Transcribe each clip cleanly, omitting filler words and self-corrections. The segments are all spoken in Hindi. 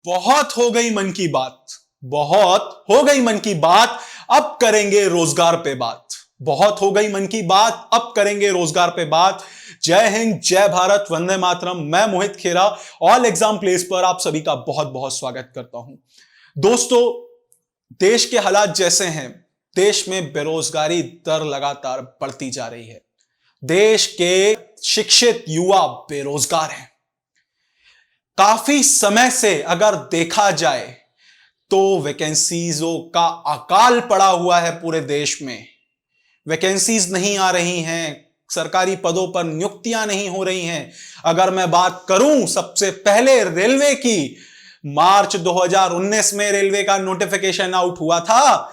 बहुत हो गई मन की बात, बहुत हो गई मन की बात, अब करेंगे रोजगार पे बात। बहुत हो गई मन की बात, अब करेंगे रोजगार पे बात। जय हिंद, जय भारत, वंदे मातरम। मैं मोहित खेरा, ऑल एग्जाम प्लेस पर आप सभी का बहुत बहुत स्वागत करता हूं। दोस्तों, देश के हालात जैसे हैं, देश में बेरोजगारी दर लगातार बढ़ती जा रही है। देश के शिक्षित युवा बेरोजगार हैं। काफी समय से अगर देखा जाए तो वैकेंसीजों का अकाल पड़ा हुआ है पूरे देश में। वैकेंसीज नहीं आ रही हैं, सरकारी पदों पर नियुक्तियां नहीं हो रही हैं। अगर मैं बात करूं सबसे पहले रेलवे की, मार्च 2019 में रेलवे का नोटिफिकेशन आउट हुआ था।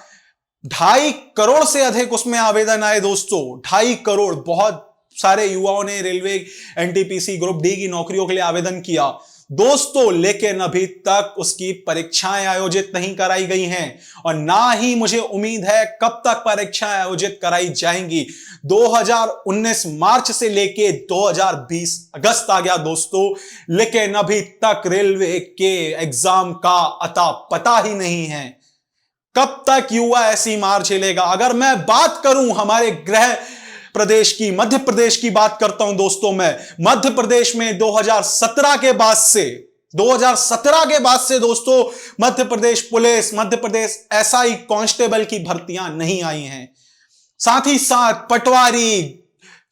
2.5 करोड़ से अधिक उसमें आवेदन आए दोस्तों, 2.5 करोड़। बहुत सारे युवाओं ने रेलवे एनटीपीसी ग्रुप डी की नौकरियों के लिए आवेदन किया दोस्तों, लेकिन अभी तक उसकी परीक्षाएं आयोजित नहीं कराई गई हैं और ना ही मुझे उम्मीद है कब तक परीक्षाएं आयोजित कराई जाएंगी। 2019 मार्च से लेके 2020 अगस्त आ गया दोस्तों, लेकिन अभी तक रेलवे के एग्जाम का अता पता ही नहीं है। कब तक युवा ऐसी मार झेलेगा? अगर मैं बात करूं हमारे गृह प्रदेश की, मध्य प्रदेश की बात करता हूं दोस्तों, मैं मध्य प्रदेश में 2017 के बाद से दोस्तों Madhya Pradesh police, Madhya Pradesh SI constable की भर्तियां नहीं आई हैं। साथ ही साथ पटवारी,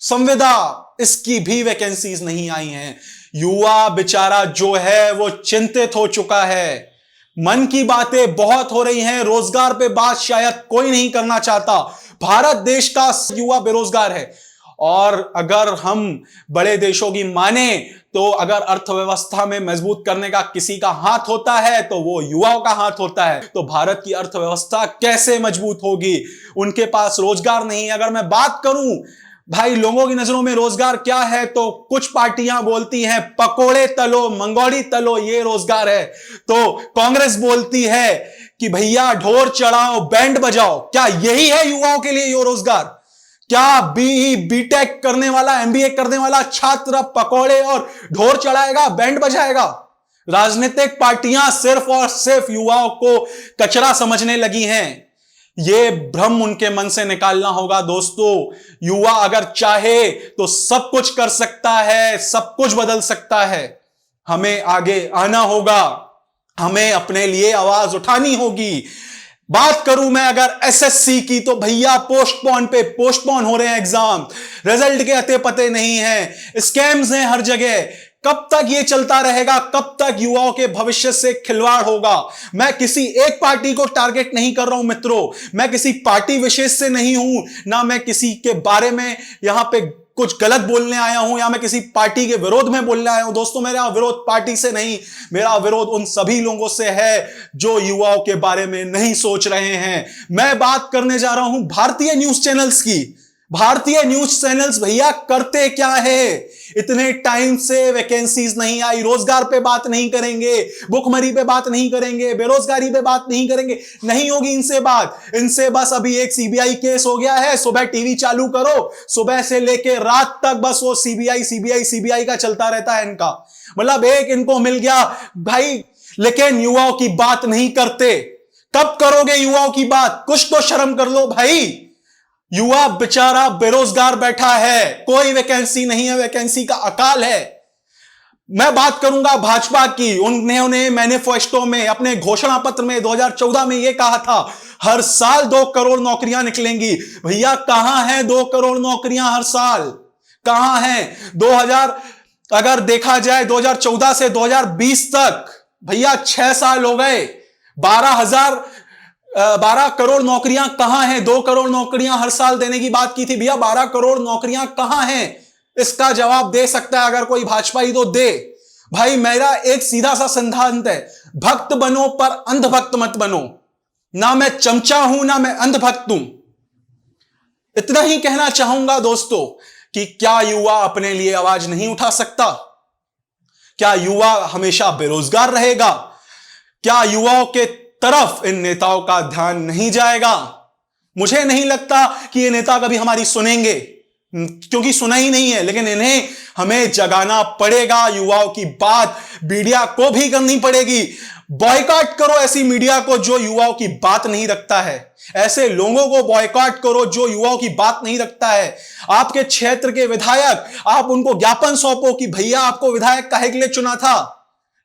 संविदा, इसकी भी वैकेंसीज नहीं आई हैं। युवा बेचारा जो है वो चिंतित हो चुका है। मन की बातें बहुत हो रही हैं, रोजगार पे बात शायद कोई नहीं करना चाहता। भारत देश का युवा बेरोजगार है और अगर हम बड़े देशों की माने तो अगर अर्थव्यवस्था में मजबूत करने का किसी का हाथ होता है तो वो युवाओं का हाथ होता है। तो भारत की अर्थव्यवस्था कैसे मजबूत होगी? उनके पास रोजगार नहीं है। अगर मैं बात करूं भाई लोगों की नजरों में रोजगार क्या है, तो कुछ पार्टियां बोलती हैं पकोड़े तलो, मंगोड़ी तलो, ये रोजगार है। तो कांग्रेस बोलती है कि भैया ढोर चढ़ाओ, बैंड बजाओ। क्या यही है युवाओं के लिए ये रोजगार? क्या बीई बीटेक करने वाला, एमबीए करने वाला छात्र पकोड़े और ढोर चढ़ाएगा, बैंड बजाएगा? राजनीतिक पार्टियां सिर्फ और सिर्फ युवाओं को कचरा समझने लगी हैं। ये भ्रम उनके मन से निकालना होगा दोस्तों। युवा अगर चाहे तो सब कुछ कर सकता है, सब कुछ बदल सकता है। हमें आगे आना होगा, हमें अपने लिए आवाज उठानी होगी। बात करूं मैं अगर एसएससी की, तो भैया पोस्टपोन हो रहे हैं एग्जाम, रिजल्ट के अते पते नहीं है, स्कैम्स हैं हर जगह। कब तक ये चलता रहेगा? कब तक युवाओं के भविष्य से खिलवाड़ होगा? मैं किसी एक पार्टी को टारगेट नहीं कर रहा हूं मित्रों, मैं किसी पार्टी विशेष से नहीं हूं, ना मैं किसी के बारे में यहां पे कुछ गलत बोलने आया हूं या मैं किसी पार्टी के विरोध में बोलने आया हूं। दोस्तों, मेरा विरोध पार्टी से नहीं, मेरा विरोध उन सभी लोगों से है जो युवाओं के बारे में नहीं सोच रहे हैं। मैं बात करने जा रहा हूं भारतीय न्यूज चैनल्स की। भारतीय न्यूज चैनल्स भैया करते क्या है? इतने टाइम से वैकेंसीज नहीं आई, रोजगार पे बात नहीं करेंगे, भुखमरी पे बात नहीं करेंगे, बेरोजगारी पे बात नहीं करेंगे, नहीं होगी इनसे बात। इनसे बस अभी एक सीबीआई केस हो गया है, सुबह टीवी चालू करो, सुबह से लेके रात तक बस वो सीबीआई का चलता रहता है इनका। मतलब एक इनको मिल गया भाई, लेकिन युवाओं की बात नहीं करते। कब करोगे युवाओं की बात? कुछ तो शर्म कर लो भाई। युवा बेचारा बेरोजगार बैठा है, कोई वैकेंसी नहीं है, वैकेंसी का अकाल है। मैं बात करूंगा भाजपा की। उन्होंने मैनिफेस्टो में, अपने घोषणा पत्र में 2014 में यह कहा था हर साल 2 करोड़ नौकरियां निकलेंगी। भैया कहां है 2 करोड़ नौकरियां हर साल? कहां है? 2000 अगर देखा जाए 2014 से 2020 तक भैया 6 साल हो गए। 12 करोड़ नौकरियां कहां हैं? 2 करोड़ नौकरियां हर साल देने की बात की थी भैया, 12 करोड़ नौकरियां कहां हैं? इसका जवाब दे सकता है अगर कोई भाजपा ही तो दे। भाई मेरा एक सीधा सा सिद्धांत है, भक्त बनो पर अंधभक्त मत बनो। ना मैं चमचा हूं ना मैं अंधभक्त हूं। इतना ही कहना चाहूंगा दोस्तों कि क्या युवा अपने लिए आवाज नहीं उठा सकता? क्या युवा हमेशा बेरोजगार रहेगा? क्या युवाओं के तरफ इन नेताओं का ध्यान नहीं जाएगा? मुझे नहीं लगता कि ये नेता कभी हमारी सुनेंगे। क्योंकि सुना ही नहीं है। लेकिन इन्हें हमें जगाना पड़ेगा, युवाओं की बात मीडिया को भी करनी पड़ेगी। बॉयकॉट करो ऐसी मीडिया को जो युवाओं की बात नहीं रखता है, ऐसे लोगों को बॉयकॉट करो जो युवाओं की बात नहीं रखता है। आपके क्षेत्र के विधायक, आप उनको ज्ञापन सौंपो कि भैया आपको विधायक काहे के लिए चुना था।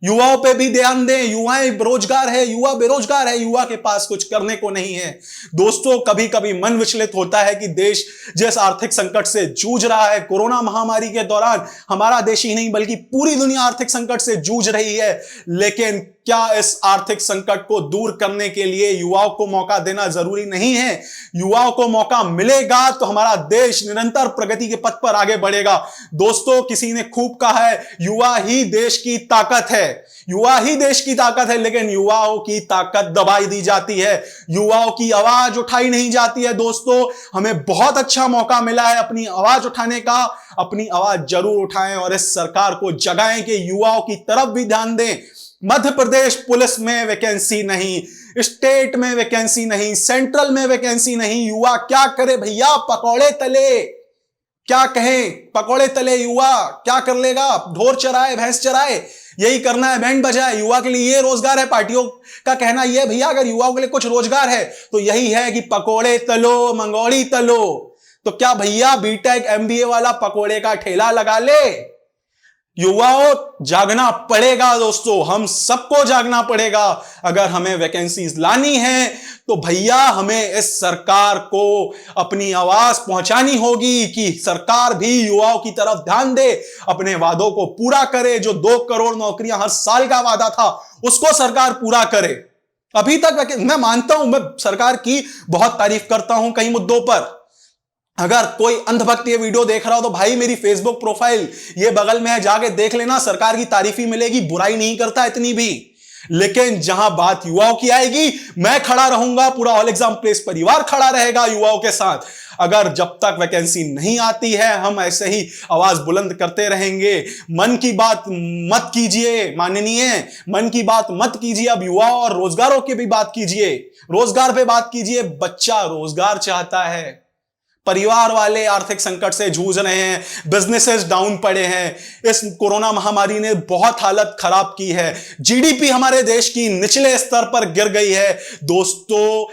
युवाओं पे भी ध्यान दें। युवाएं बेरोजगार है, युवा बेरोजगार है, युवा के पास कुछ करने को नहीं है। दोस्तों, कभी कभी मन विचलित होता है कि देश जिस आर्थिक संकट से जूझ रहा है, कोरोना महामारी के दौरान हमारा देश ही नहीं बल्कि पूरी दुनिया आर्थिक संकट से जूझ रही है। लेकिन क्या इस आर्थिक संकट को दूर करने के लिए युवाओं को मौका देना जरूरी नहीं है? युवाओं को मौका मिलेगा तो हमारा देश निरंतर प्रगति के पथ पर आगे बढ़ेगा। दोस्तों, किसी ने खूब कहा है, युवा ही देश की ताकत है। युवा ही देश की ताकत है, लेकिन युवाओं की ताकत दबाई दी जाती है, युवाओं की आवाज उठाई नहीं जाती है। दोस्तों, हमें बहुत अच्छा मौका मिला है अपनी आवाज उठाने का। अपनी आवाज जरूर उठाएं और इस सरकार को जगाएं कि युवाओं की तरफ भी ध्यान दें। मध्य प्रदेश पुलिस में वैकेंसी नहीं, स्टेट में वैकेंसी नहीं, सेंट्रल में वैकेंसी नहीं। युवा क्या करे भैया? पकौड़े तले, क्या कहें, पकौड़े तले युवा क्या कर लेगा? ढोर चराए, भैंस चराए, यही करना है, बैंड बजाए। युवा के लिए ये रोजगार है। पार्टियों का कहना यह भैया अगर युवाओं के लिए कुछ रोजगार है तो यही है कि पकोड़े तलो, मंगोड़ी तलो। तो क्या भैया बीटेक एमबीए वाला पकोड़े का ठेला लगा ले? युवाओं, जागना पड़ेगा दोस्तों, हम सबको जागना पड़ेगा। अगर हमें वैकेंसीज लानी है तो भैया हमें इस सरकार को अपनी आवाज पहुंचानी होगी कि सरकार भी युवाओं की तरफ ध्यान दे, अपने वादों को पूरा करे। जो 2 करोड़ नौकरियां हर साल का वादा था उसको सरकार पूरा करे। अभी तक मैं मानता हूं, मैं सरकार की बहुत तारीफ करता हूं कई मुद्दों पर। अगर कोई अंधभक्त ये वीडियो देख रहा हो तो भाई मेरी फेसबुक प्रोफाइल ये बगल में है, जाके देख लेना, सरकार की तारीफ ही मिलेगी, बुराई नहीं करता इतनी भी। लेकिन जहां बात युवाओं की आएगी, मैं खड़ा रहूंगा, पूरा ऑल एग्जाम प्लेस परिवार खड़ा रहेगा युवाओं के साथ। अगर जब तक वैकेंसी नहीं आती है हम ऐसे ही आवाज बुलंद करते रहेंगे। मन की बात मत कीजिए माननीय, मन की बात मत कीजिए, अब युवाओं और रोजगारों की भी बात कीजिए, रोजगार पे बात कीजिए। बच्चा रोजगार चाहता है, परिवार वाले आर्थिक संकट से जूझ रहे हैं, बिजनेसेस डाउन पड़े हैं। इस कोरोना महामारी ने बहुत हालत खराब की है, जीडीपी हमारे देश की निचले स्तर पर गिर गई है। दोस्तों,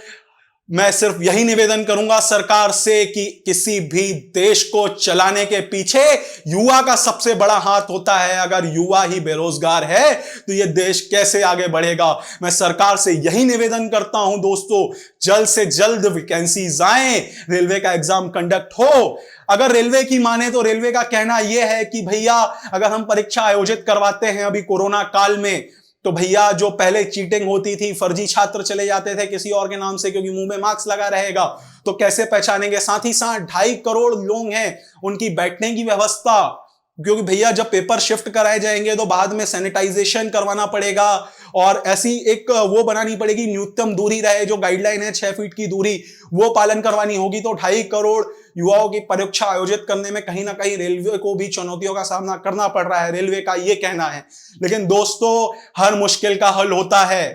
मैं सिर्फ यही निवेदन करूंगा सरकार से कि किसी भी देश को चलाने के पीछे युवा का सबसे बड़ा हाथ होता है। अगर युवा ही बेरोजगार है तो यह देश कैसे आगे बढ़ेगा? मैं सरकार से यही निवेदन करता हूं दोस्तों, जल्द से जल्द वैकेंसीज आए, रेलवे का एग्जाम कंडक्ट हो। अगर रेलवे की माने तो रेलवे का कहना यह है कि भैया अगर हम परीक्षा आयोजित करवाते हैं अभी कोरोना काल में, तो भैया जो पहले चीटिंग होती थी, फर्जी छात्र चले जाते थे किसी और के नाम से क्योंकि मुंह में मास्क लगा रहेगा, तो कैसे पहचानेंगे? साथ ही साथ 2.5 करोड़ लोग हैं, उनकी बैठने की व्यवस्था, क्योंकि भैया जब पेपर शिफ्ट कराए जाएंगे तो बाद में सैनिटाइजेशन करवाना पड़ेगा और ऐसी एक वो बनानी पड़ेगी, न्यूनतम दूरी रहे, जो गाइडलाइन है 6 फीट की दूरी, वो पालन करवानी होगी। तो 2.5 करोड़ युवाओं की परीक्षा आयोजित करने में कहीं ना कहीं रेलवे को भी चुनौतियों का सामना करना पड़ रहा है, रेलवे का ये कहना है। लेकिन दोस्तों, हर मुश्किल का हल होता है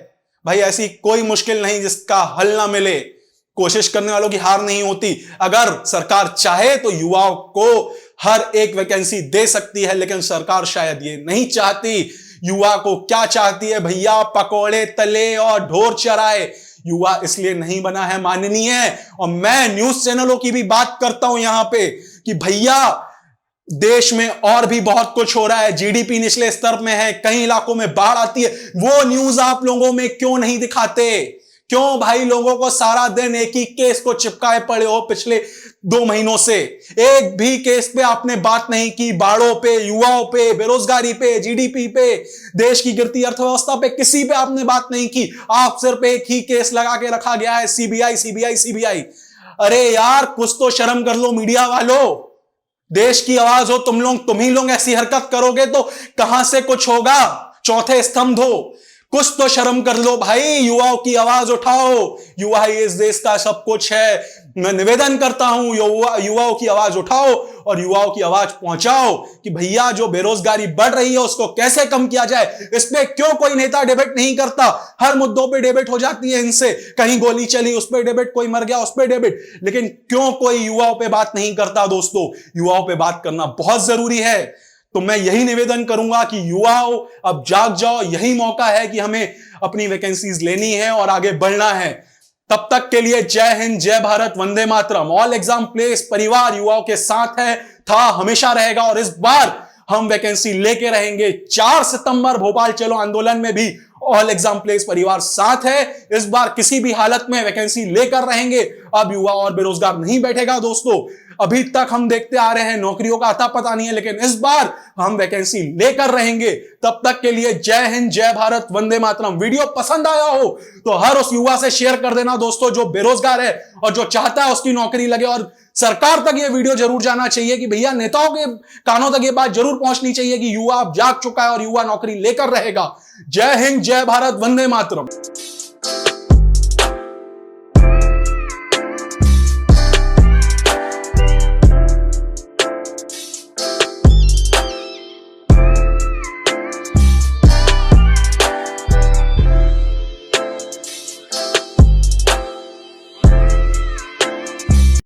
भाई, ऐसी कोई मुश्किल नहीं जिसका हल ना मिले। कोशिश करने वालों की हार नहीं होती। अगर सरकार चाहे तो युवाओं को हर एक वैकेंसी दे सकती है, लेकिन सरकार शायद ये नहीं चाहती। युवा को क्या चाहती है भैया? पकोड़े तले और ढोर चराए। युवा इसलिए नहीं बना है माननीय, और मैं न्यूज चैनलों की भी बात करता हूं यहां पे कि भैया देश में और भी बहुत कुछ हो रहा है, जीडीपी निचले स्तर में है, कई इलाकों में बाढ़ आती है, वो न्यूज आप लोगों में क्यों नहीं दिखाते? क्यों भाई लोगों को सारा दिन एक ही केस को चिपकाए पड़े हो? पिछले 2 महीनों से एक भी केस पे आपने बात नहीं की। बाढ़ों पे, युवाओं पे, बेरोजगारी पे, जीडीपी पे, देश की गिरती अर्थव्यवस्था पे, किसी पे आपने बात नहीं की। आप सिर्फ एक ही केस लगा के रखा गया है, सीबीआई सीबीआई सीबीआई। अरे यार, कुछ तो शर्म कर लो मीडिया वालों, देश की आवाज हो तुम ही लोग ऐसी हरकत करोगे तो कहां से कुछ होगा? चौथे स्तंभ हो, कुछ तो शर्म कर लो भाई, युवाओं की आवाज उठाओ। युवा ही इस देश का सब कुछ है। मैं निवेदन करता हूं, युवाओं की आवाज उठाओ और युवाओं की आवाज पहुंचाओ कि भैया जो बेरोजगारी बढ़ रही है उसको कैसे कम किया जाए। इस पे क्यों कोई नेता डिबेट नहीं करता? हर मुद्दों पे डिबेट हो जाती है इनसे, कहीं गोली चली उस पे डिबेट, कोई मर गया उस पे डिबेट, लेकिन क्यों कोई युवाओं पे बात नहीं करता? दोस्तों, युवाओं पे बात करना बहुत जरूरी है। तो मैं यही निवेदन करूंगा कि युवाओं अब जाग जाओ, यही मौका है कि हमें अपनी वैकेंसीज लेनी है और आगे बढ़ना है। तब तक के लिए जय हिंद, जय Bharat, Vande Mataram. All exam place परिवार युवाओं के साथ है, था, हमेशा रहेगा और इस बार हम वैकेंसी लेके रहेंगे। 4 सितंबर भोपाल चलो आंदोलन में भी ऑल एग्जाम प्लेस परिवार साथ है। इस बार किसी भी हालत में वैकेंसी लेकर रहेंगे। अब युवा और बेरोजगार नहीं बैठेगा दोस्तों। अभी तक हम देखते आ रहे हैं नौकरियों का अता पता नहीं है, लेकिन इस बार हम वैकेंसी लेकर रहेंगे। तब तक के लिए जय हिंद, जय भारत, वंदे मातरम। वीडियो पसंद आया हो तो हर उस युवा से शेयर कर देना दोस्तों जो बेरोजगार है और जो चाहता है उसकी नौकरी लगे। और सरकार तक ये वीडियो जरूर जाना चाहिए कि भैया नेताओं के कानों तक ये बात जरूर पहुंचनी चाहिए कि युवा अब जाग चुका है और युवा नौकरी लेकर रहेगा। जय हिंद, जय भारत, वंदे मातरम।